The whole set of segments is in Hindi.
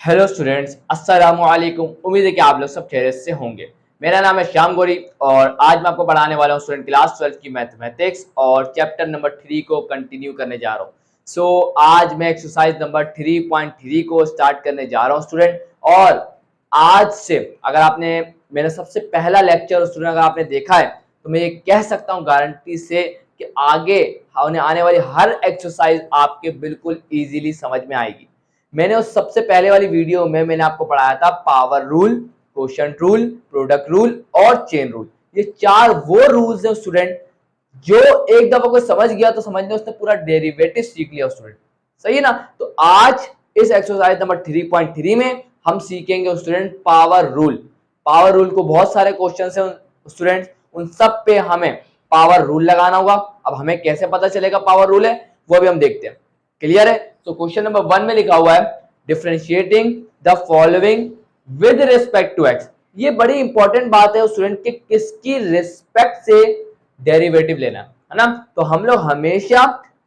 हेलो स्टूडेंट्स, अस्सलाम वालेकुम। उम्मीद है कि आप लोग सब खैरियत से होंगे। मेरा नाम है श्याम गौरी और आज मैं आपको पढ़ाने वाला हूँ स्टूडेंट क्लास 12 की मैथमेटिक्स और चैप्टर नंबर 3 को कंटिन्यू करने जा रहा हूँ। आज मैं एक्सरसाइज नंबर 3.3 को स्टार्ट करने जा रहा हूँ स्टूडेंट। और आज से अगर आपने मेरा सबसे पहला लेक्चर स्टूडेंट अगर आपने देखा है तो मैं ये कह सकता हूँ गारंटी से कि आगे होने आने वाली हर एक्सरसाइज आपके बिल्कुल ईजिली समझ में आएगी। मैंने उस सबसे पहले वाली वीडियो में मैंने आपको पढ़ाया था power rule, quotient rule, product rule और चेन रूल। ये चार वो रूल्स हैं स्टूडेंट जो एक दफा कोई समझ गया तो समझ लो उसने पूरा डेरिवेटिव सीख लिया स्टूडेंट। सही है ना। तो आज इस एक्सरसाइज नंबर 3.3 में हम सीखेंगे student power rule. Power rule को बहुत सारे क्वेश्चन है स्टूडेंट, उन सब पे हमें पावर रूल लगाना होगा। अब हमें कैसे पता चलेगा पावर रूल है वो भी हम देखते हैं। क्लियर है। तो क्वेश्चन नंबर 1 में लिखा हुआ है differentiating the following with respect to x. ये बड़ी इंपॉर्टेंट बात है स्टूडेंट कि किसकी रिस्पेक्ट से डेरिवेटिव लेना है ना। तो हम लोग हमेशा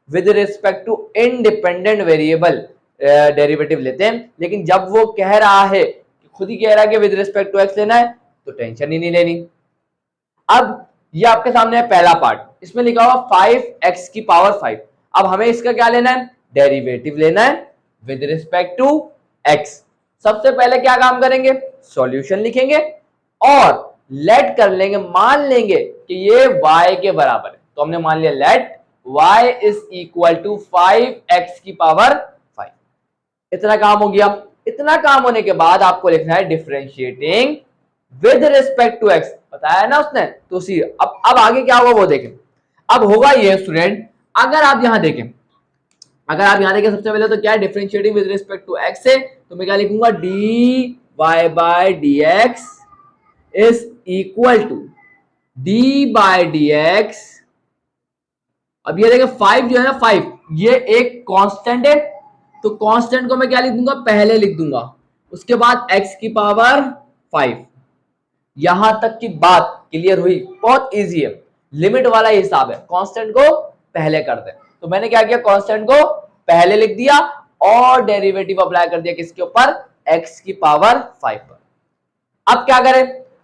with respect to independent variable derivative लेते हैं, लेकिन जब वो कह रहा है, खुद ही कह रहा है कि विद रिस्पेक्ट टू एक्स लेना है तो टेंशन ही नहीं लेनी। अब ये आपके सामने है पहला पार्ट, इसमें लिखा हुआ 5x की पावर 5। अब हमें इसका क्या लेना है, डेरिवेटिव लेना है विद रिस्पेक्ट टू x। सबसे पहले क्या काम करेंगे, सॉल्यूशन लिखेंगे और लेट कर लेंगे, मान लेंगे कि ये y के बराबर है। तो हमने मान लिया let y is equal to 5x की पावर 5। इतना काम हो गया। इतना काम होने के बाद आपको लिखना है differentiating with respect to x. बताया ना उसने, तो सी अब आगे क्या होगा वो देखें। अब होगा ये स्टूडेंट, अगर आप यहां देखें सबसे पहले तो क्या है, differentiating with respect to x है तो मैं क्या लिखूंगा, d y by d x is equal to d by d x. अब ये देखें 5 जो है ना, 5 ये एक कांस्टेंट है तो कांस्टेंट को मैं क्या लिख दूंगा, पहले लिख दूंगा, उसके बाद x की पावर 5। यहां तक की बात क्लियर हुई, बहुत इजी है, लिमिट वाला हिसाब है, कांस्टेंट को पहले कर दे। तो मैंने क्या किया, कांस्टेंट को पहले लिख दिया और डेरिवेटिव अप्लाई कर दिया किसके ऊपर, x की पावर 5 पर। अब क्या करें,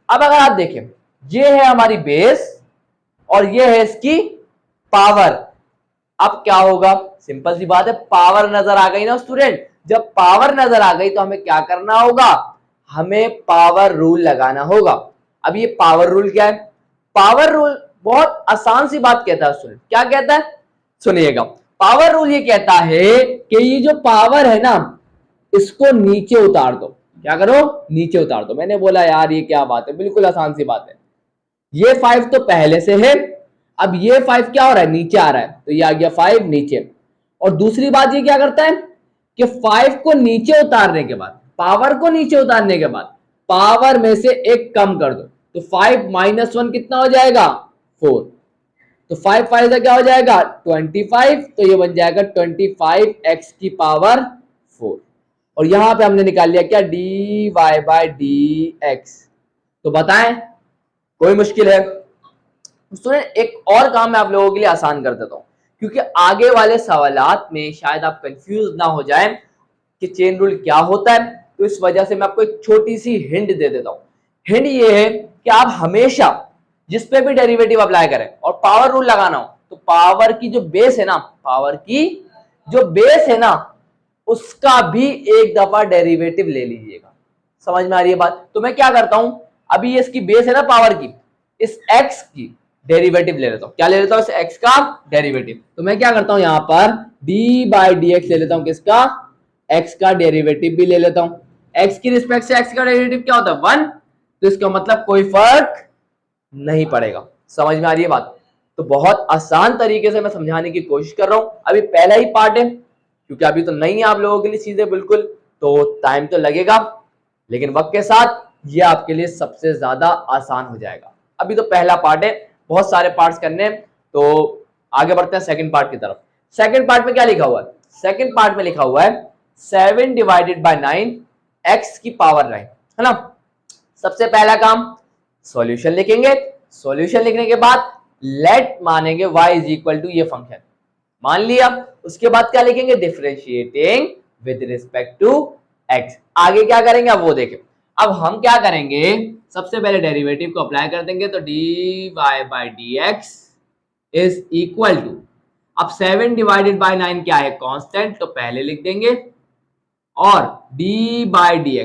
अब अगर आप देखें ये है हमारी बेस और ये है इसकी पावर। अब क्या होगा, सिंपल सी बात है, पावर नजर आ गई ना स्टूडेंट। जब पावर नजर आ गई तो हमें क्या करना होगा, हमें पावर रूल लगाना होगा। अब ये पावर रूल क्या है, पावर रूल बहुत आसान सी बात कहता है स्टूडेंट। क्या कहता है, सुनिएगा। पावर रूल ये कहता है कि ये जो पावर है ना, इसको नीचे उतार दो। क्या करो, नीचे उतार दो। मैंने बोला यार ये क्या बात है, बिल्कुल आसान सी बात है। ये 5 तो पहले से है, अब ये 5 क्या हो रहा है, नीचे आ रहा है, तो ये आ गया 5 नीचे। और दूसरी बात ये क्या करता है कि 5 को नीचे उतारने के बाद, पावर को नीचे उतारने के बाद पावर में से एक कम कर दो, तो 5 माइनस 1 कितना हो जाएगा, 4। तो 5 5 का क्या हो जाएगा 25, तो ये बन जाएगा 25x की पावर 4। और यहां पे हमने निकाल लिया क्या, d y by d x. तो बताएं कोई मुश्किल है स्टूडेंट। एक और काम मैं आप लोगों के लिए आसान कर देता हूं, क्योंकि आगे वाले सवालात में शायद आप कंफ्यूज ना हो जाएं कि चेन रूल क्या होता है, तो इस वजह से मैं आपको एक छोटी सी हिंट दे देता हूं। हिंट ये है कि आप हमेशा जिस पे भी डेरिवेटिव अप्लाई करें और पावर रूल लगाना हो, तो पावर की जो बेस है ना, पावर की जो बेस है ना, उसका भी एक दफा डेरिवेटिव ले लीजिएगा। समझ में आ रही है बात। तो मैं क्या करता हूं, अभी ये इसकी बेस है ना पावर की, इस x की डेरिवेटिव ले लेता हूं। क्या ले लेता हूं, इस x का डेरिवेटिव। तो मैं क्या करता हूं, यहां पर d बाई डी एक्स ले लेता हूं, किसका, x का डेरिवेटिव भी ले लेता हूं। x की रिस्पेक्ट से x का डेरिवेटिव क्या होता है, 1। तो इसका मतलब कोई फर्क नहीं पड़ेगा। समझ में आ रही है बात। तो बहुत आसान तरीके से मैं समझाने की कोशिश कर रहा हूं। अभी पहला ही पार्ट है, क्योंकि अभी तो नहीं है आप लोगों के लिए चीजें बिल्कुल, तो टाइम तो लगेगा, लेकिन वक्त के साथ ये आपके लिए सबसे ज्यादा आसान हो जाएगा। अभी तो पहला पार्ट है, बहुत सारे पार्ट्स करने हैं, तो आगे बढ़ते हैं सेकंड पार्ट की तरफ। सेकंड पार्ट में क्या लिखा हुआ है, सेकंड पार्ट में लिखा हुआ है 7 डिवाइडेड बाय 9 x की पावर 9, है ना। सबसे पहला काम सॉल्यूशन लिखेंगे, सॉल्यूशन लिखने के बाद लेट मानेंगे y इज इक्वल टू ये फंक्शन मान लिया। उसके बाद क्या लिखेंगे, differentiating with respect to x. आगे क्या करेंगे अब वो देखें। अब हम क्या करेंगे, सबसे पहले डेरिवेटिव को अप्लाई कर देंगे, तो dy by d x is equal to, अब 7 डिवाइडेड बाई 9 क्या है, कांस्टेंट, तो पहले लिख देंगे, और D by d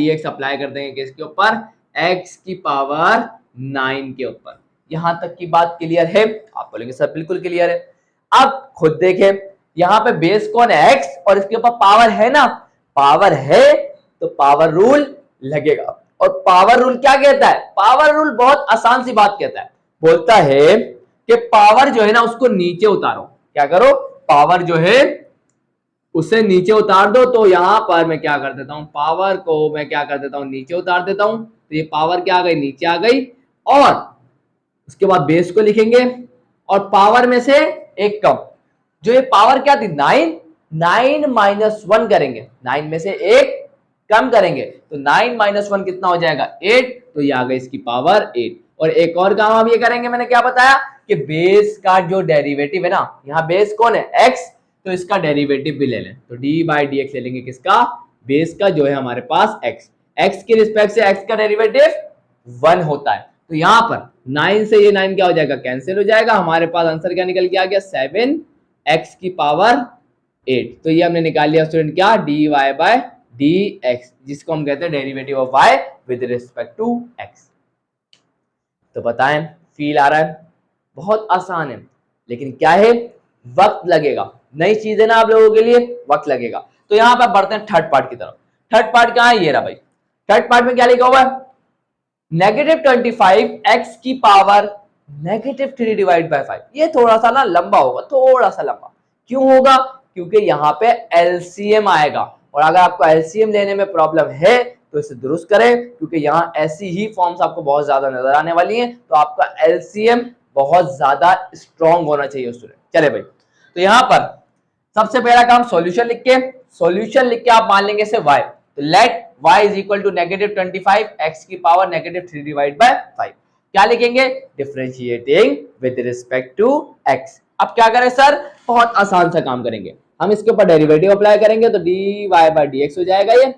x apply कर देंगे किसके ऊपर, x की पावर 9 के ऊपर। यहां तक की बात क्लियर है? आप बोलेंगे सर बिल्कुल क्लियर है। अब खुद देखें, यहां पे बेस कौन है, x, और इसके ऊपर पावर है ना, पावर है तो पावर रूल लगेगा। और पावर रूल क्या कहता है, पावर रूल बहुत आसान सी बात कहता है, बोलता है कि पावर जो है ना उसको नीचे उतारो। क्या करो, पावर जो है उसे नीचे उतार दो। तो यहां पर मैं क्या कर देता हूं, पावर को मैं क्या कर देता हूं, नीचे उतार देता हूं। तो ये पावर क्या आ गई, नीचे आ गई, और उसके बाद बेस को लिखेंगे, और पावर में से एक कम, जो ये पावर क्या थी 9 माइनस 1 करेंगे, 9 में से एक कम करेंगे, तो 9 माइनस 1 कितना हो जाएगा 8, तो ये आ गई इसकी पावर 8। और एक और काम आप ये करेंगे, मैंने क्या बताया कि बेस का जो डेरिवेटिव है ना, यहाँ बेस कौन है x, तो इसका डेरिवेटिव भी ले लें, तो डी बाई डी एक्स ले लेंगे, किसका, बेस का जो है हमारे पास x के रिस्पेक्ट से x का डेरिवेटिव 1 होता है। तो यहां पर 9 से ये 9 क्या हो जाएगा, कैंसिल हो जाएगा, हमारे पास आंसर क्या निकल के आ गया, 7x की पावर 8। तो ये हमने निकाल लिया स्टूडेंट क्या, d y by d x, जिसको हम कहते हैं derivative of y with respect to x। तो बताएं, फील आ रहा है? बहुत आसान है, लेकिन क्या है, वक्त लगेगा, नई चीज है ना आप लोगों के लिए, वक्त लगेगा। तो यहां पर बढ़ते हैं थर्ड पार्ट की तरफ। थर्ड पार्ट कहां है, ये रहा भाई। थर्ड पार्ट में क्या लिखा हुआ है, -25 x की पावर -3 डिवाइड बाय 5। ये थोड़ा सा ना लंबा होगा, थोड़ा सा लंबा। क्यों होगा, क्योंकि यहाँ पे एलसीएम आएगा, और अगर आपको एलसीएम लेने में प्रॉब्लम है तो इसे दुरुस्त करें, क्योंकि यहाँ ऐसी ही फॉर्म्स आपको बहुत ज्यादा नजर आने वाली हैं। तो आपका एलसीएम बहुत ज्यादा स्ट्रॉन्ग होना चाहिए स्टूडेंट। चले भाई, तो यहाँ पर सबसे पहला काम सॉल्यूशन लिख के आप मान लेंगे इसे y, तो let y is equal to -25 x की पावर -3 डिवाइड बाय 5। क्या लिखेंगे, differentiating with respect to x। अब क्या करें सर, बहुत आसान सा काम करेंगे, हम इसके ऊपर डेरिवेटिव अप्लाई करेंगे, तो dy बाई डी एक्स हो जाएगा, ये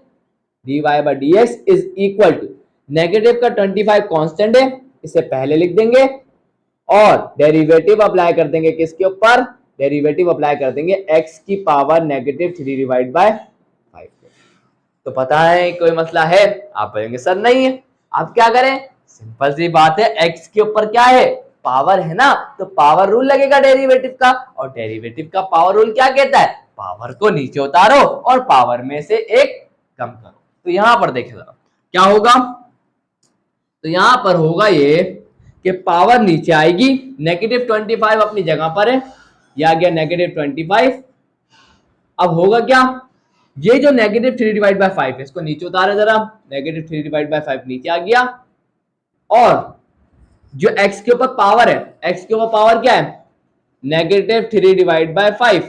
dy by d x is equal to, negative का 25 कांस्टेंट है, इसे पहले लिख देंगे, और डेरिवेटिव अप्लाई कर देंगे किसके ऊपर, डेरिवेटिव अप्लाई कर देंगे x की पावर -3 डिवाइड बाय 5। तो पता है कोई मसला है, आप बोलेंगे सर नहीं है। आप क्या करें, सिंपल सी बात है, x के ऊपर क्या है, पावर है ना, तो पावर रूल लगेगा डेरिवेटिव का, और डेरिवेटिव का पावर रूल क्या कहता है, पावर को नीचे उतारो और पावर में से एक कम करो। तो यहां पर देखें जरा क्या होगा, तो यहां पर होगा ये कि पावर नीचे आएगी, -25 अपनी जगह पर है, यह आ गया -25। अब होगा क्या, ये जो -3 डिवाइड बाय 5 है, इसको नीचे उतारे जरा, -3 डिवाइड बाय 5 नीचे आ गया, और जो x के ऊपर पावर है, x के ऊपर पावर क्या है, -3 डिवाइड बाय 5,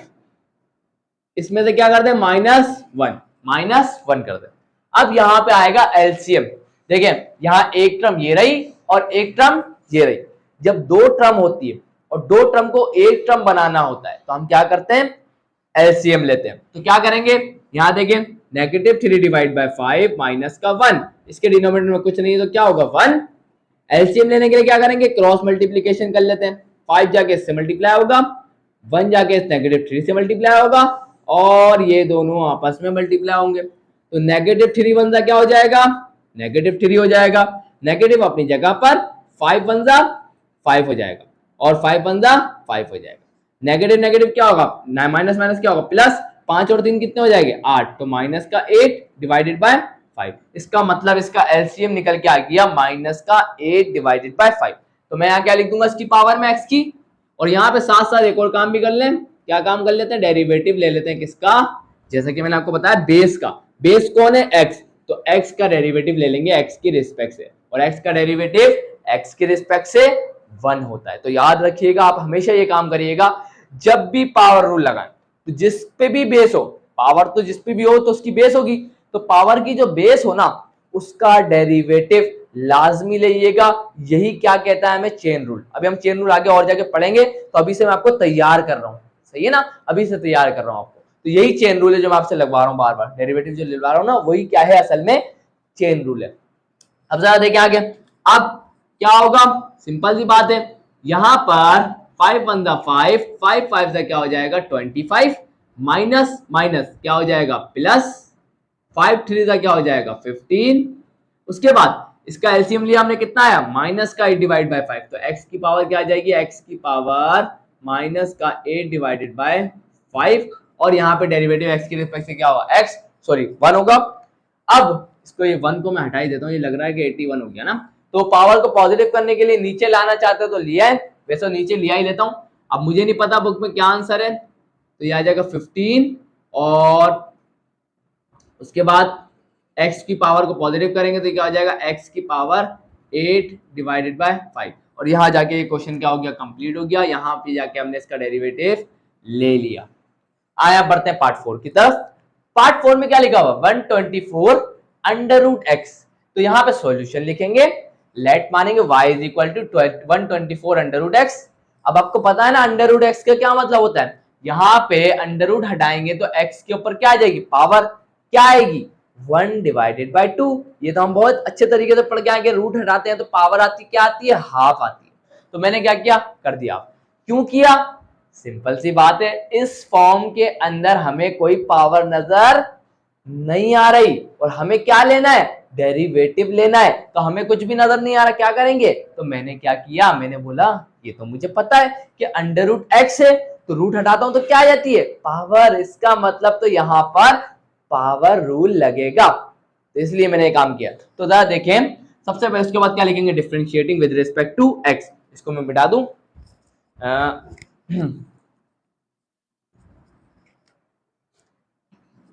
इसमें से क्या कर दे, -1 कर दे। अब यहां पे आएगा एलसीएम, देखें यहां एक टर्म ये रही और एक टर्म ये रही। जब दो टर्म होती है और दो टर्म को एक टर्म बनाना होता है, तो हम क्या करते हैं, एलसीएम लेते हैं। तो क्या करेंगे, यहां देखें -3 डिवाइड बाय 5 माइनस का 1, इसके डिनोमिनेटर में कुछ नहीं है तो क्या होगा 1। एलसीएम लेने के लिए क्या करेंगे, क्रॉस मल्टीप्लीकेशन कर लेते हैं, 5 जाके इससे मल्टीप्लाई होगा, 1 जाके इस -3 से मल्टीप्लाई होगा, और ये दोनों आपस में मल्टीप्लाई होंगे। तो -3 1 जा क्या हो जाएगा, -3 हो जाएगा, नेगेटिव अपनी जगह पर, 5 1 जा 5 हो जाएगा, और 5 1 जा 5 हो जाएगा। नेगेटिव नेगेटिव क्या होगा, माइनस माइनस क्या होगा प्लस, 5 और 3 कितने हो जाएंगे 8, तो माइनस का 8 डिवाइडेड बाय 5। इसका मतलब इसका एलसीएम निकल के आ गया -8 डिवाइडेड बाय 5। तो मैं यहाँ क्या लिख दूंगा, इसकी पावर में x की, और यहाँ पे साथ साथ एक और काम भी कर लें। क्या काम कर लेते हैं, डेरिवेटिव ले लेते हैं किसका, जैसा कि मैंने आपको बताया बेस का। बेस कौन है, x, तो x का डेरिवेटिव ले लेंगे x की रिस्पेक्ट से, और x का डेरिवेटिव x की रिस्पेक्ट से 1 होता है। तो याद रखिएगा, आप हमेशा ये काम करिएगा, जब भी पावर रूल लगाएं तो जिस पे भी बेस हो, पावर तो जिस पे भी हो तो उसकी बेस होगी, तो पावर की जो बेस हो ना उसका डेरिवेटिव लाजमी लीजिएगा। यही क्या कहता है हमें, चेन रूल। अभी हम चेन रूल आगे और जाके पढ़ेंगे, तो अभी से मैं आपको तैयार कर रहा हूं, सही है ना, अभी से तैयार कर रहा हूं आपको। तो यही चेन रूल है जो मैं आपसे लगवा रहा हूँ बार बार, डेरिवेटिव जो लगवा रहा हूँ ना वही क्या है असल में चेन रूल है। अब जरा देखें आगे, अब क्या होगा, सिंपल सी बात है, यहां पर 5 1 5, 5 5 से क्या हो जाएगा 25, माइनस माइनस क्या हो जाएगा प्लस, 5 3 से क्या हो जाएगा 15, उसके बाद इसका एलसीएम लिया हमने, कितना आया माइनस का 8 डिवाइड बाय 5, तो x की पावर क्या आ जाएगी, x की पावर माइनस का 8 डिवाइडेड बाय 5, और यहाँ पे डेरिवेटिव x के रिस्पेक्ट से क्या होगा, x सॉरी 1 होगा। अब इसको ये 1 को मैं हटा ही देता हूँ, ये लग रहा है कि 81 हो गया ना, तो पावर को पॉजिटिव करने के लिए नीचे लाना चाहते हो तो लिया है, वैसे नीचे लिया ही लेता हूँ। अब मुझे नहीं पता बुक में क्या आंसर है, तो ये आ जाएगा 15, और उसके बाद x की पावर को पॉजिटिव करेंगे तो क्या हो जाएगा x की पावर 8 डिवाइडेड बाय 5, और यहाँ जाके ये क्वेश्चन क्या हो गया, कंप्लीट हो गया। यहाँ पे जाके हमने इसका डेरिवेटिव ले लिया। आया बढ़ते हैं पार्ट 4 की तरफ। पार्ट 4 में क्या लिखा हुआ 124 अंडर रूट एक्स, तो यहाँ पे सॉल्यूशन लिखेंगे, लेट मानेंगे y is equal to 124 under root x. अब आपको पता है ना अंडर रूट एक्स का क्या मतलब होता है, यहाँ पे अंडर रूट हटाएंगे तो x के ऊपर क्या आ जाएगी, पावर क्या आएगी 1 डिवाइडेड बाय 2। ये तो हम बहुत अच्छे तरीके से पढ़ के आएंगे, रूट हटाते हैं तो पावर आती क्या आती है, हाफ आती है। तो मैंने क्या किया, कर दिया। क्यों किया, सिंपल सी बात है, इस फॉर्म के अंदर हमें कोई पावर नजर नहीं आ रही और हमें क्या लेना है, डेरिवेटिव लेना है, तो हमें कुछ भी नजर नहीं आ रहा, क्या करेंगे, तो मैंने क्या किया, मैंने बोला ये तो मुझे पता है कि अंडर रूट एक्स है, तो रूट हटाता हूं तो क्या आ जाती है, पावर। इसका मतलब तो यहां पर पावर रूल लगेगा, तो इसलिए मैंने ये काम किया। तो जरा देखें, सबसे पहले उसके बाद क्या लिखेंगे, differentiating with respect to x, इसको मैं मिटा दूं।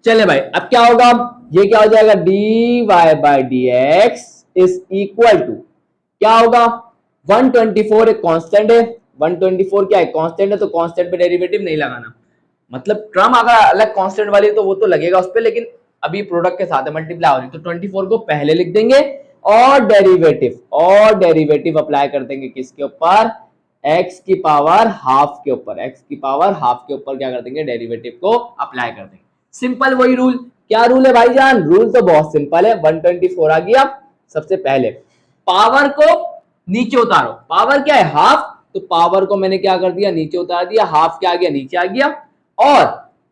चले भाई, अब क्या होगा, ये क्या हो जाएगा, dy by dx is equal to क्या होगा, 124 एक कांस्टेंट है, 124 क्या है, कांस्टेंट है, तो कांस्टेंट पे डेरिवेटिव नहीं लगाना, मतलब टर्म अगर अलग कांस्टेंट वाली तो वो तो लगेगा उस पे, लेकिन अभी प्रोडक्ट के साथ मल्टीप्लाई हो रही, तो 24 को पहले लिख देंगे और डेरिवेटिव अप्लाई कर देंगे किसके ऊपर, x की पावर हाफ के ऊपर, x की पावर हाफ के ऊपर क्या कर देंगे, डेरिवेटिव को अप्लाई कर देंगे। सिंपल वही रूल, क्या रूल है भाईजान, रूल तो बहुत सिंपल है। 124 आ गया, सबसे पहले पावर को नीचे उतारो, पावर क्या है हाफ, तो पावर को मैंने क्या कर दिया, नीचे उतार दिया, हाफ क्या आ गया, नीचे आ गया, और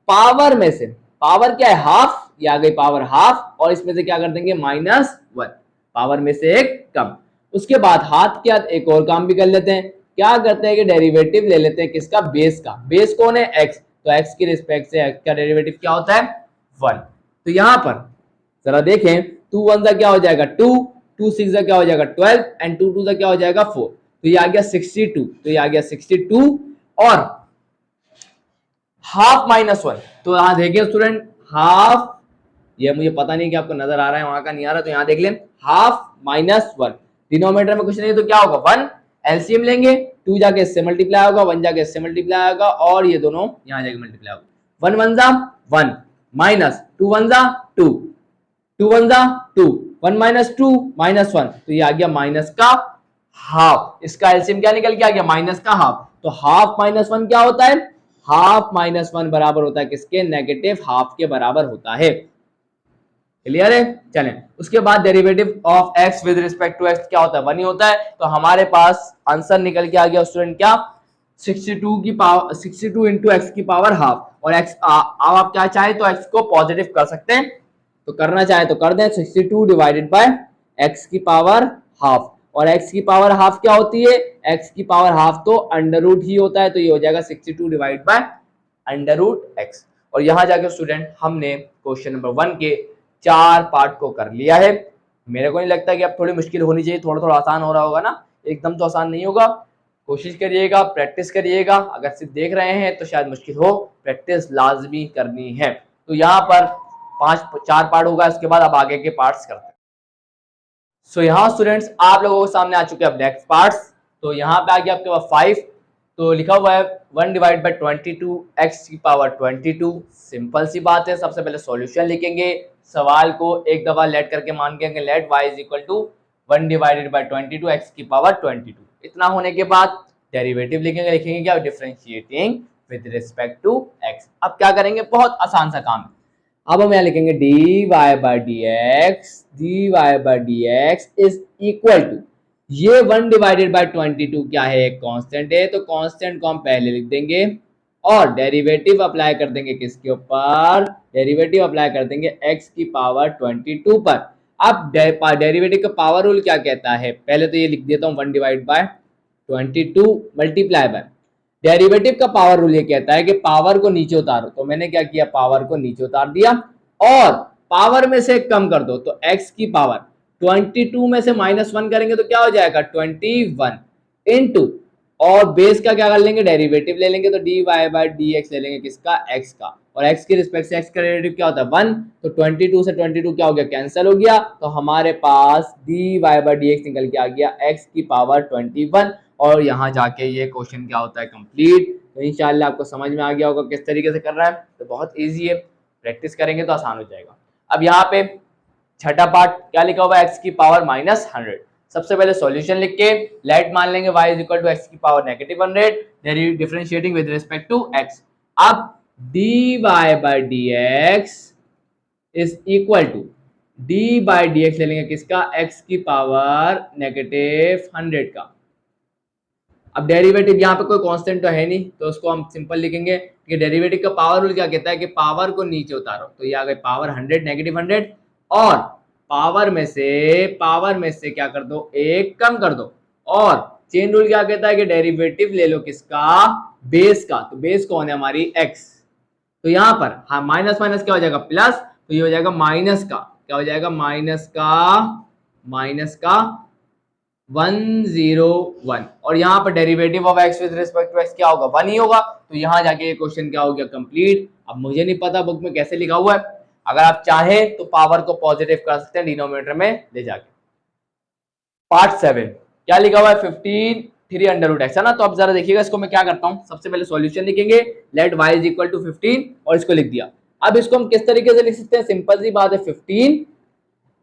पावर में से पावर क्या है हाफ, ये आ गई पावर हाफ, और इसमें से क्या कर देंगे -1, पावर में से एक कम। उसके बाद हाथ के हाथ एक और काम भी कर लेते हैं, क्या करते हैं कि डेरिवेटिव ले लेते हैं किसका, बेस का, बेस कौन है x, तो x की रिस्पेक्ट से x का डेरिवेटिव क्या होता है 1। तो यहां पर जरा देखें, 2 1 क्या हो जाएगा 2, 2 6 क्या हो जाएगा 12, एंड 2 2 क्या हो जाएगा 4, तो ये आ गया 62, तो ये आ गया 62, और हाफ -1, तो यहां देखिए स्टूडेंट, हाफ, ये मुझे पता नहीं कि आपको नजर आ रहा है, वहां का नहीं आ रहा, तो यहां देख लें, हाफ -1, डिनोमिनेटर में कुछ नहीं तो क्या होगा 1, एलसीएम लेंगे, 2 जाके इससे मल्टीप्लाई होगा, 1 जाके इससे मल्टीप्लाई होगा, और ये दोनों यहां जाके मल्टीप्लाई होगा, 1 1 1 माइनस 2 1 2, 2 1 2, 1 -2 -1, तो ये आ गया माइनस का हाफ, इसका एलसीएम क्या निकल के आ गया, माइनस का हाफ, तो हाफ -1 क्या होता है, हाफ -1 बराबर होता है किसके, नेगेटिव हाफ के बराबर होता है। क्लियर है, चलें, उसके बाद derivative of x with respect to x क्या होता है, 1 ही होता है, तो हमारे पास आंसर निकल के आ गया स्टूडेंट क्या, 62 की पावर 62 इंटू एक्स की पावर हाफ, और x अब आप क्या चाहे तो x को पॉजिटिव कर सकते हैं, तो करना चाहे तो कर दें, 62 डिवाइडेड बाय x की पावर हाफ, और x की पावर हाफ क्या होती है, x की पावर हाफ तो अंडर रूट ही होता है, तो ये हो जाएगा 62 divide by under root x। और यहां जाकर स्टूडेंट हमने क्वेश्चन नंबर 1 के 4 पार्ट को कर लिया है। मेरे को नहीं लगता कि अब थोड़ी मुश्किल होनी चाहिए, थोड़ा थोड़ा आसान हो रहा होगा ना, एकदम तो आसान नहीं होगा, कोशिश करिएगा, प्रैक्टिस करिएगा, अगर सिर्फ देख रहे हैं तो शायद मुश्किल हो, प्रैक्टिस लाजमी करनी है। तो यहाँ पर 4 पार्ट होगा, इसके बाद अब आगे के पार्ट्स करते हैं। सो यहाँ स्टूडेंट्स आप लोगों के सामने आ चुके हैं अब नेक्स्ट पार्ट्स, तो यहाँ पे आ गया आपके पास 5, तो लिखा हुआ है 1 डिवाइड बाई 22 एक्स की पावर 22, सिंपल सी बात है, सबसे पहले सॉल्यूशन लिखेंगे, सवाल को एक दफा लेट करके मान के let y is equal to 1 divided by 22 x की पावर 22, इतना होने के बाद डेरिवेटिव लिखेंगे, लिखेंगे क्या, differentiating with respect to x। अब क्या करेंगे, बहुत आसान सा काम है। अब हम यहाँ लिखेंगे dy by dx is equal to, ये 1 डिवाइडेड बाय 22 क्या है, एक कांस्टेंट है, तो कांस्टेंट को हम पहले लिख देंगे और डेरिवेटिव अप्लाई कर देंगे किसके ऊपर, डेरिवेटिव अप्लाई कर देंगे x की पावर 22 पर। अब डेरिवेटिव का पावर रूल क्या कहता है, पहले तो ये लिख देता हूँ 1 divide by 22 multiply by, derivative का पावर रूल ये कहता है कि पावर को नीचे उतारो, तो मैंने क्या किया, पावर को नीचे उतार दिया और पावर में से कम कर दो, तो x की पावर 22 में से -1 करेंगे तो क्या हो जाएगा 21 इनटू, और बेस का क्या कर लेंगे, डेरिवेटिव ले लेंगे, तो dy बाय dx ले लेंगे किसका, x का, और x के रिस्पेक्ट से x का डेरिवेटिव क्या होता है 1, तो 22 से 22 क्या हो गया, कैंसिल हो गया, तो हमारे पास dy बाय dx निकल के आ गया x की पावर 21, और यहाँ जाके ये क्वेश्चन क्या होता है, कंप्लीट। तो इंशाल्लाह आपको समझ में आ गया होगा किस तरीके से कर रहा है, तो बहुत इजी है, प्रैक्टिस करेंगे तो आसान हो जाएगा। अब यहाँ पे छठा पार्ट क्या लिखा हुआ है, x की पावर -100। सबसे पहले सॉल्यूशन लिख के लेट मान लेंगे y is equal to x की power -100, differentiating with respect to x। अब dy by dx is equal to d by dx ले लेंगे किसका, x की पावर -100 का। अब डेरिवेटिव यहाँ पे कोई कांस्टेंट तो है नहीं, तो उसको हम सिंपल लिखेंगे कि डेरिवेटिव का पावर रूल क्या कहता है कि पावर को नीचे उतारो, तो ये आ गई पावर 100 -100, और पावर में से क्या कर दो, एक कम कर दो, और चेन रूल क्या कहता है कि डेरिवेटिव ले लो किसका, बेस का, तो बेस कौन है हमारी x, तो यहाँ पर हाँ माइनस माइनस क्या हो जाएगा प्लस, तो ये हो जाएगा माइनस का, क्या हो जाएगा माइनस का 101, और यहाँ पर derivative of x with respect to x क्या होगा, 1 ही होगा, तो यहाँ जाके ये क्वेश्चन क्या हो गया, कंप्लीट। अब मुझे नहीं पता बुक में कैसे लिखा हुआ है, अगर आप चाहें तो पावर को पॉजिटिव कर सकते हैं डिनोमिनेटर में ले जाके। पार्ट 7 क्या लिखा हुआ है, 15 3√x है ना, तो अब जरा देखिएगा, इसको मैं क्या करता हूँ, सबसे पहले सॉल्यूशन लिखेंगे, let y is equal to 15, और इसको लिख दिया। अब इसको हम किस तरीके से लिख सकते हैं, सिंपल सी बात है 15,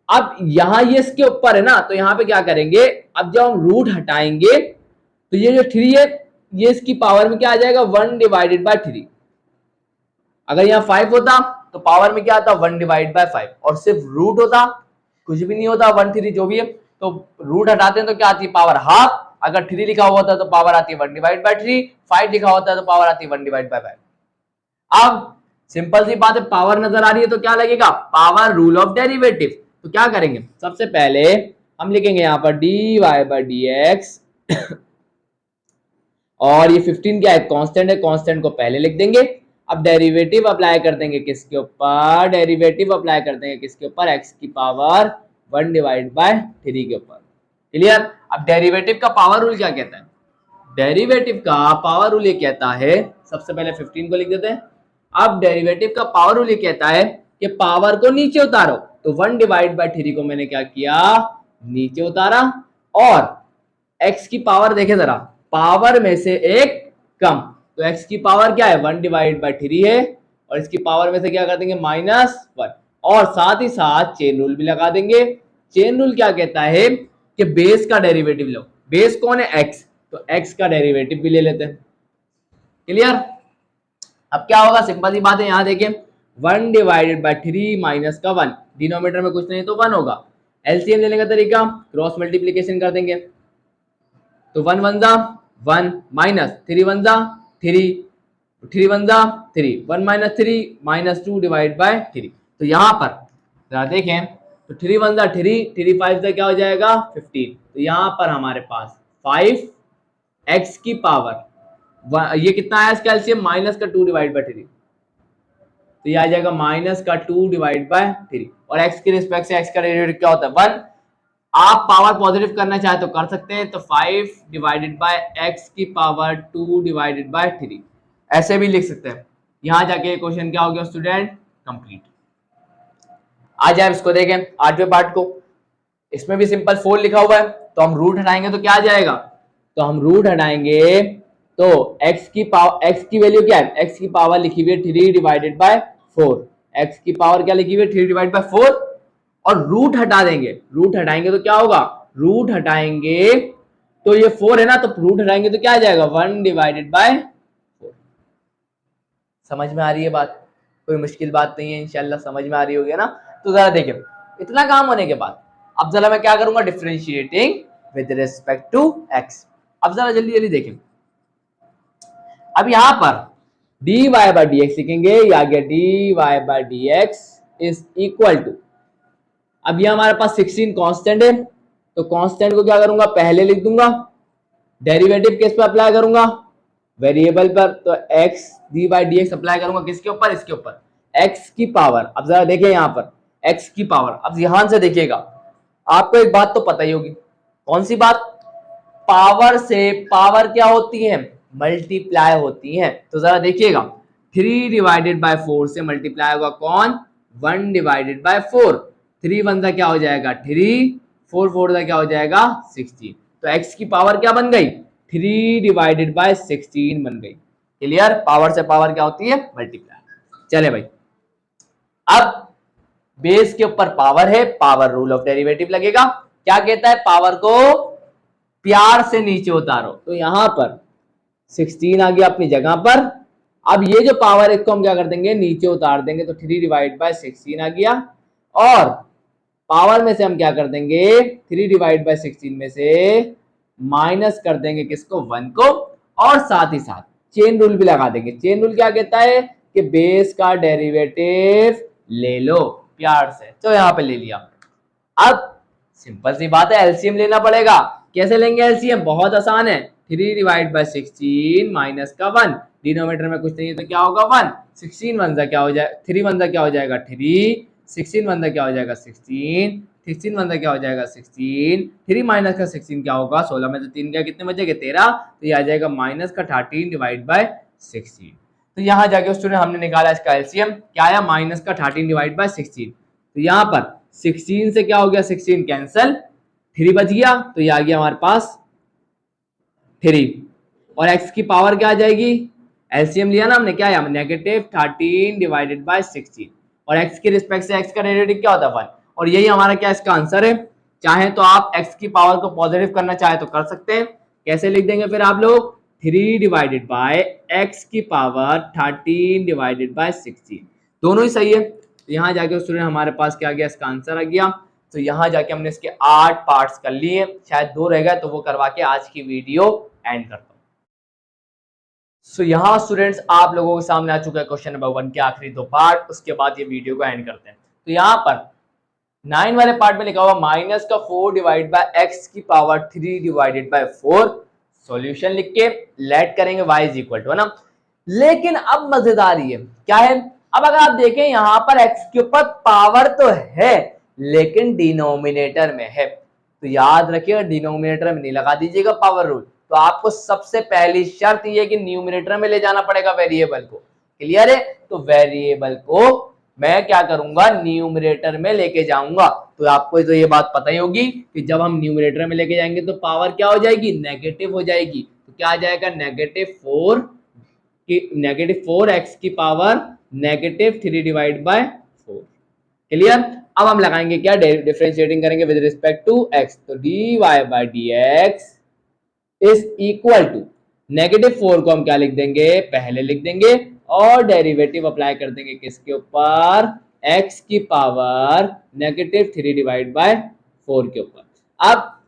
अब यहाँ ये इसके ऊपर है ना, तो यहाँ पे क्या करेंगे, अब जब हम रूट हटाएंगे तो ये जो 3 है ये इसकी पावर में क्या आ जाएगा, 1 डिवाइडेड बाय 3। अगर यहाँ 5 होता तो पावर में क्या आता, 1 डिवाइड बाय 5, और सिर्फ रूट होता कुछ भी नहीं होता, 1 3 जो भी है, तो रूट हटाते हैं तो क्या आती है, पावर हाफ। अगर 3 लिखा हुआ होता तो पावर आती है 1 डिवाइड बाय 3, 5 लिखा होता है तो पावर आती है 1 डिवाइड बाय 5। अब सिंपल सी बात है, पावर नजर आ रही है तो क्या लगेगा, पावर रूल ऑफ डेरिवेटिव। तो क्या करेंगे, सबसे पहले हम लिखेंगे यहाँ पर dy बाय dx और ये 15 क्या है, कांस्टेंट है, कांस्टेंट को पहले लिख देंगे। अब डेरिवेटिव अप्लाई कर देंगे किसके ऊपर, डेरिवेटिव अप्लाई कर देंगे किसके ऊपर, x की पावर 1 डिवाइड बाय 3 के ऊपर। क्लियर। अब डेरिवेटिव का पावर रूल क्या कहता है, डेरिवेटिव का पावर रूल ये कहता है, सबसे पहले 15 को लिख देते हैं। अब डेरिवेटिव का पावर रूल ये कहता है कि पावर को नीचे उतारो, तो 1 डिवाइड बाय 3 को मैंने क्या किया, नीचे उतारा, और x की पावर देखे जरा, पावर में से एक कम, तो x की पावर क्या है 1 डिवाइड बाय 3 है, और इसकी पावर में से क्या कर देंगे -1, और साथ ही साथ चेन रूल भी लगा देंगे। चेन रूल क्या कहता है कि बेस का डेरिवेटिव लो, बेस कौन है x, तो x का डेरिवेटिव भी ले लेते हैं। क्लियर। अब क्या होगा, सिंपल सी बात है, यहां देखिए 1 डिवाइडेड बाय 3 माइनस का 1, डिनोमिनेटर में कुछ नहीं तो 1 होगा। एलसीएम लेने का तरीका क्रॉस मल्टीप्लिकेशन कर देंगे, तो 1 1 जा 1 माइनस 3 1 जा 3 3 1 जा 3, 1 माइनस 3 -2 डिवाइड बाय 3। तो यहाँ पर जरा देखें, तो 3 1 जा 3, 3 5 जा क्या हो जाएगा 15, तो यहाँ पर हमारे पास 5 x की पावर, ये कितना है इसका एलसीएम, माइनस का 2 डिवाइड बाय 3, तो ये आ जाएगा माइनस का 2 डिवाइड बाय 3, और x के रिस्पेक्ट से x का डेरिवेटिव क्या होता है 1। आप पावर पॉजिटिव करना चाहे तो कर सकते हैं, तो 5 डिवाइडेड बाय x की पावर 2 डिवाइडेड बाय 3 ऐसे भी लिख सकते हैं। यहां जाके क्वेश्चन क्या हो गया स्टूडेंट, कंप्लीट। आज आप इसको देखें 8वें पार्ट को, इसमें भी सिंपल 4 लिखा हुआ है, तो हम रूट हटाएंगे तो क्या आ जाएगा, तो हम रूट हटाएंगे तो x की वैल्यू क्या है, x की पावर लिखी हुई है 3 डिवाइडेड बाय 4, x की पावर क्या लिखी हुई है 3 डिवाइड बाय 4, और रूट हटा देंगे, रूट हटाएंगे तो क्या होगा, रूट हटाएंगे तो ये 4 है ना, तो रूट हटाएंगे तो क्या आ जाएगा 1 डिवाइडेड बाय 4। समझ में आ रही है बात? कोई मुश्किल बात नहीं है, इंशाल्लाह समझ में आ रही होगी ना। तो जरा देखिए, इतना काम होने के बाद अब जरा मैं क्या करूंगा, differentiating with respect to x. अब जरा जल्दी जल्दी देखें, अब यहां पर d y by d x लिखेंगे, ये आ गया d y by d x is equal to, अब ये हमारे पास 16 कांस्टेंट है, तो कांस्टेंट को क्या करूंगा, पहले लिख दूंगा, डेरिवेटिव किस पे अप्लाई करूंगा, वेरिएबल पर, तो x D by d x apply करूंगा किसके ऊपर, इसके ऊपर, x की पावर। अब जरा देखिए यहाँ पर x की पावर, अब ध्यान से देखिएगा, आपको एक बात तो पता ही होगी, कौन सी बात, पावर से पावर क्या होती है, मल्टीप्लाई होती है। तो जरा देखिएगा, 3 डिवाइडेड बाय 4 से मल्टीप्लाई होगा कौन, 1 डिवाइडेड बाय 4, 3 वन सा क्या हो जाएगा 3, 4 4 सा क्या हो जाएगा 16, तो x की पावर क्या बन गई, 3 डिवाइडेड बाय 16 बन गई। क्लियर, पावर से पावर क्या होती है, मल्टीप्लाई। चले भाई, अब बेस के ऊपर पावर है, पावर रूल ऑफ डेरिवेटिव लगेगा, क्या कहता है, पावर को प्यार से नीचे उतारो, तो यहां पर 16 आ गया अपनी जगह पर। अब ये जो पावर है इसको हम क्या कर देंगे, नीचे उतार देंगे, तो 3 डिवाइड बाय 16 आ गया, और पावर में से हम क्या कर देंगे, 3 डिवाइड बाय 16 में से माइनस कर देंगे किसको, 1 को, और साथ ही साथ चेन रूल भी लगा देंगे। चेन रूल क्या कहता है कि बेस का डेरिवेटिव ले लो प्यार से, तो यहां पे ले लिया। अब सिंपल सी बात है, एलसीएम लेना पड़ेगा। कैसे लेंगे एलसीएम, बहुत आसान है, 3 डिवाइड बाय 16 माइनस का 1, डिनोमिनेटर में कुछ नहीं है तो क्या होगा 1, 16 वन सा क्या हो जाएगा, 3 वन सा क्या हो जाएगा 3, 16 वन सा क्या हो जाएगा 16, 16 वन सा क्या हो जाएगा 16, 3 माइनस का 16 क्या होगा, 16 में से 3 क्या कितने बचेंगे 13, तो ये आ जाएगा माइनस का 13 डिवाइड बाय 16। तो यहाँ जाके स्टूडेंट हमने निकाला इसका एलसीएम, क्या आया, माइनस का 13 डिवाइड बाय 16, तो यहाँ पर 16 से क्या हो गया 16 कैंसल, 3 बच गया, तो ये आ गया हमारे पास 3, और x की पावर क्या आ जाएगी, एलसीएम लिया ना हमने, क्या आया नेगेटिव 13 डिवाइडेड बाय 16, और x के रिस्पेक्ट से x का डेरिवेटिव क्या होता है 1, और यही हमारा क्या इसका आंसर है। चाहे तो आप x की पावर को पॉजिटिव करना चाहे तो कर सकते हैं, कैसे लिख देंगे फिर आप लोग, 3 डिवाइडेड बाय x की पावर 13 डिवाइडेड बाय 16, दोनों ही सही है। तो यहाँ जाके स्टूडेंट हमारे पास क्या आ गया, इसका आंसर आ गया। तो यहाँ जाके हमने इसके 8 पार्ट्स कर लिए, शायद 2 रह गए, तो वो करवा के आज की वीडियो एंड करता हूँ। सो यहाँ स्टूडेंट्स आप लोगों के सामने आ चुका है क्वेश्चन नंबर 1 के आखिरी 2 पार्ट, उसके बाद ये वीडियो को एंड करते हैं। तो यहाँ पर 9 वाले पार्ट में लिखा हुआ माइनस का 4 डिवाइड बाय एक्स की पावर 3 डिवाइडेड बाय 4, सॉल्यूशन लिख के लेट करेंगे y इज इक्वल टू, है ना। लेकिन अब मजेदार ये क्या है, अब अगर आप देखें यहाँ पर x के ऊपर पावर तो है लेकिन डिनोमिनेटर में है, तो याद रखिएगा डिनोमिनेटर में नहीं लगा दीजिएगा पावर रूल। तो आपको सबसे पहली शर्त ये कि न्यूमिनेटर में ले जाना पड़ेगा वेरिएबल को, क्लियर है। तो वेरिएबल को मैं क्या करूंगा, न्यूमिनेटर में लेके जाऊंगा। तो आपको तो ये बात पता ही होगी कि जब हम न्यूमिनेटर में लेके जाएंगे तो पावर क्या हो जाएगी, नेगेटिव हो जाएगी। तो क्या आ जाएगा, नेगेटिव 4 एक्स की power negative 3 divide by 4, clear. अब हम लगाएंगे क्या, डिफरेंशिएटिंग करेंगे विद रिस्पेक्ट टू x, तो dy by dx is equal to negative 4 को हम क्या लिख देंगे, पहले लिख देंगे, और डेरिवेटिव अप्लाई कर देंगे किसके ऊपर, x की पावर नेगेटिव 3 डिवाइड बाय 4 के ऊपर। अब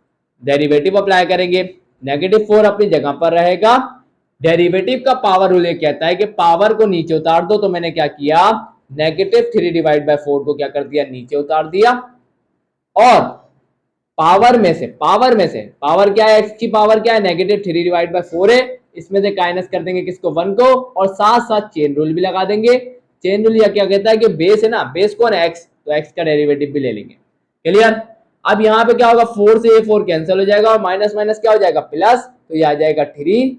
डेरिवेटिव अप्लाई करेंगे, नेगेटिव 4 अपनी जगह पर रहेगा, डेरिवेटिव का पावर रूल ये कहता है कि पावर को नीचे उतार दो। तो मैंने क्या किया, नेगेटिव 3 डिवाइड बाय 4 को क्या कर दिया, नीचे उतार दिया, और पावर में से पावर क्या है, x की पावर क्या है, नेगेटिव 3 डिवाइड बाय 4 है, इसमें से माइनस कर देंगे किसको, 1 को, और साथ साथ चेन रूल भी लगा देंगे। चेन रूल क्या कहता है कि बेस है ना, बेस कौन है x, तो x का डेरिवेटिव भी ले लेंगे, क्लियर। अब यहाँ पे क्या होगा, 4 से ये 4 कैंसिल हो जाएगा, और माइनस माइनस क्या हो जाएगा प्लस, तो ये आ जाएगा 3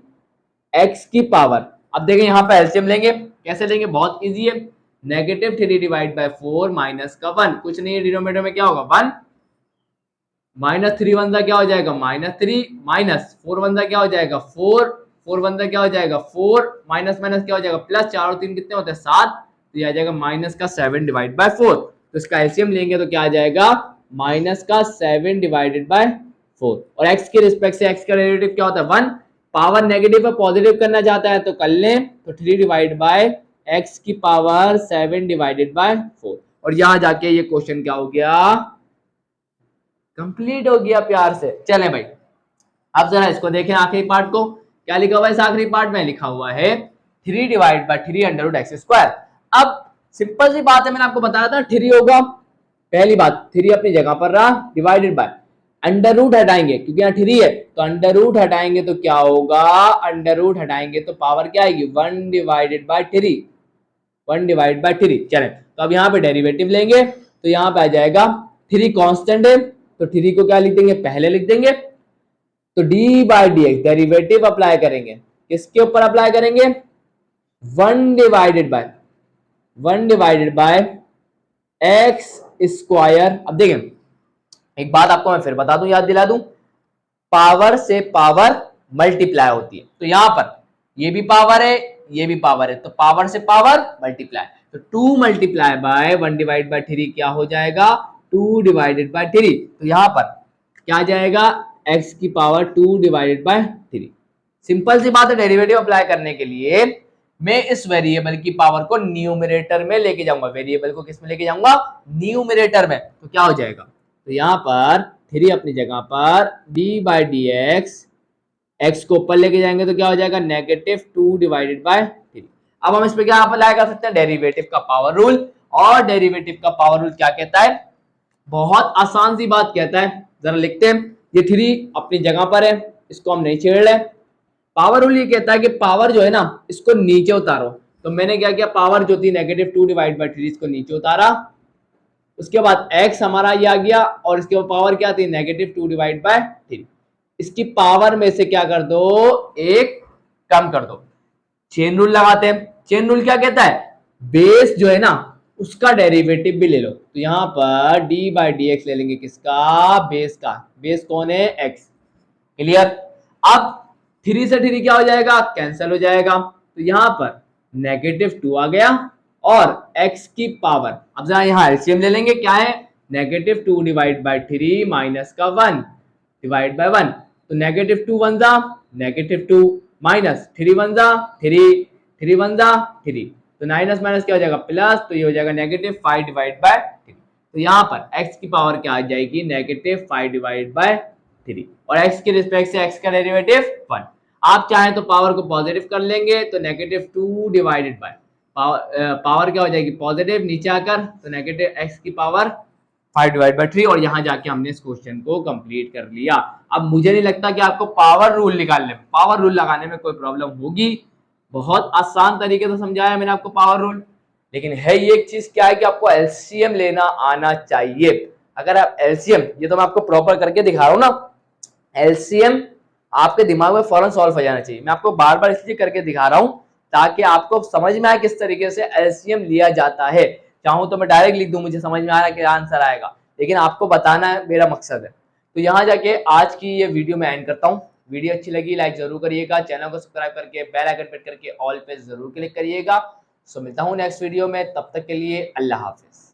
x की पावर। अब देखें यहाँ पे एलसीएम लेंगे, कैसे लेंगे, बहुत इजी है, नेगेटिव 3 डिवाइड बाय 4 माइनस का 1, कुछ नहीं है, डिनोमिनेटर में क्या होगा 1, माइनस 3 वन सा क्या हो जाएगा -3, माइनस 4 वन सा क्या हो जाएगा 4, 4 वन सा क्या हो जाएगा 4, माइनस माइनस क्या हो जाएगा प्लस, 4 और 3 कितने होते हैं 7, तो ये आ जाएगा माइनस का 7 डिवाइड बाय 4। तो इसका एलसीएम लेंगे तो क्या आ जाएगा, माइनस का 7 डिवाइडेड बाय 4, और x के रिस्पेक्ट से x का डेरिवेटिव क्या होता है 1, पावर नेगेटिव और पॉजिटिव करना चाहता है तो कर लें, तो 3 डिवाइड बाय x की पावर 7 डिवाइडेड बाय 4। और यहां जाके ये क्वेश्चन क्या हो गया, कंप्लीट हो गया प्यार से। चले भाई अब जरा इसको देखें आखिरी पार्ट को, क्या लिखा हुआ है इस आखिरी पार्ट में, लिखा हुआ है 3 divide by 3 under root x square. अब सिंपल सी बात है, मैंने आपको बताया था 3 होगा, पहली बात 3 अपनी जगह पर रहा, डिवाइडेड बाय अंडर रूट हटाएंगे क्योंकि यहाँ 3 है, तो अंडर रूट हटाएंगे तो क्या होगा, अंडर रूट हटाएंगे तो पावर क्या आएगी 1 डिवाइडेड बाय 3, 1 डिवाइड बाय 3। चलें तो अब यहाँ पे डेरिवेटिव लेंगे तो यहाँ पे आ जाएगा 3 कांस्टेंट है तो 3 को क्या लिख देंगे, पहले लिख देंगे, तो D by d x derivative apply करेंगे, किसके ऊपर अप्लाई करेंगे, 1 डिवाइडेड बाय एक्स स्क्वायर। अब देखें एक बात आपको मैं फिर बता दूं, याद दिला दूं, पावर से पावर मल्टीप्लाई होती है, तो यहां पर ये भी पावर है ये भी पावर है, तो पावर से पावर मल्टीप्लाई, तो 2 मल्टीप्लाई बाय 1 डिवाइड बाय 3 क्या हो जाएगा, 2 डिवाइडेड बाय 3। तो यहां पर क्या आ जाएगा, x की पावर 2 डिवाइडेड बाय 3। सिंपल सी बात है, डेरिवेटिव अप्लाई करने के लिए मैं इस वेरिएबल की पावर को न्यूमरेटर में लेके जाऊंगा, वेरिएबल को किस में लेके जाऊंगा, न्यूमरेटर में, तो क्या हो जाएगा, तो यहां पर 3 अपनी जगह पर d बाई डी एक्स को ऊपर लेके जाएंगे तो क्या हो जाएगा, -2 डिवाइडेड बाय 3। अब हम इस पे क्या अप्लाई कर सकते हैं, डेरिवेटिव का पावर रूल, और डेरिवेटिव का पावर रूल क्या कहता है, बहुत आसान सी बात कहता है, जरा लिखते हैं, ये 3 अपनी जगह पर है, इसको हम नहीं छेड़ रहे। पावर रूल ये कहता है कि पावर जो है ना इसको नीचे उतारो, तो मैंने क्या किया, पावर जो थी -2 डिवाइड बाय 3 इसको नीचे उतारा, उसके बाद x हमारा ये आ गया और इसके पावर क्या थी, -2 डिवाइड बाय 3, इसकी पावर में से क्या कर दो, एक कम कर दो। चेन रूल लगाते हैं, चेन रूल क्या कहता है, बेस जो है ना उसका डेरिवेटिव भी ले लो, तो यहां पर d बाई डी एक्स ले लेंगे, किसका, बेस का, बेस कौन है, x, क्लियर। अब 3 से 3 क्या हो जाएगा, कैंसिल हो जाएगा, तो यहां पर -2 आ गया और x की पावर, अब जरा यहां एलसीएम ले लेंगे, क्या है, -2 डिवाइड बाय 3 माइनस का 1 डिवाइड बाय 1, तो -2 1 जा -2 माइनस 3 1 जा 3 3 1 जा 3, तो माइनस माइनस क्या हो जाएगा प्लस, तो ये हो जाएगा -5 डिवाइड बाय 3। तो यहाँ पर x की पावर क्या आ जाएगी, -5 डिवाइड बाय 3, और x के रिस्पेक्ट से x का डेरिवेटिव 1। आप चाहें तो पावर को पॉजिटिव कर लेंगे, तो -2 डिवाइडेड बाय पावर क्या हो जाएगी पॉजिटिव, नीचे आकर तो -x की पावर 5 डिवाइड बाय 3, और यहाँ जाके हमने इस क्वेश्चन को कंप्लीट कर लिया। अब मुझे नहीं लगता कि आपको पावर रूल निकालने में, पावर रूल लगाने में कोई प्रॉब्लम होगी, बहुत आसान तरीके से समझाया मैंने आपको पावर रूल, लेकिन है ये एक चीज क्या है कि आपको एलसीएम लेना आना चाहिए। अगर आप एलसीएम, ये तो मैं आपको प्रॉपर करके दिखा रहा हूँ ना, एलसीएम आपके दिमाग में फौरन सॉल्व हो जाना चाहिए, मैं आपको बार बार इसलिए करके दिखा रहा हूँ ताकि आपको समझ में आए किस तरीके से एलसीएम लिया जाता है। चाहूं तो मैं डायरेक्ट लिख दूं, मुझे समझ में आ रहा है कि आंसर आएगा, लेकिन आपको बताना है, मेरा मकसद है। तो यहाँ जाके आज की ये वीडियो मैं एंड करता हूँ। वीडियो अच्छी लगी लाइक जरूर करिएगा, चैनल को सब्सक्राइब करके बेल आइकन प्रेस करके ऑल पे जरूर क्लिक करिएगा। सो मिलता हूँ नेक्स्ट वीडियो में, तब तक के लिए अल्लाह हाफिज।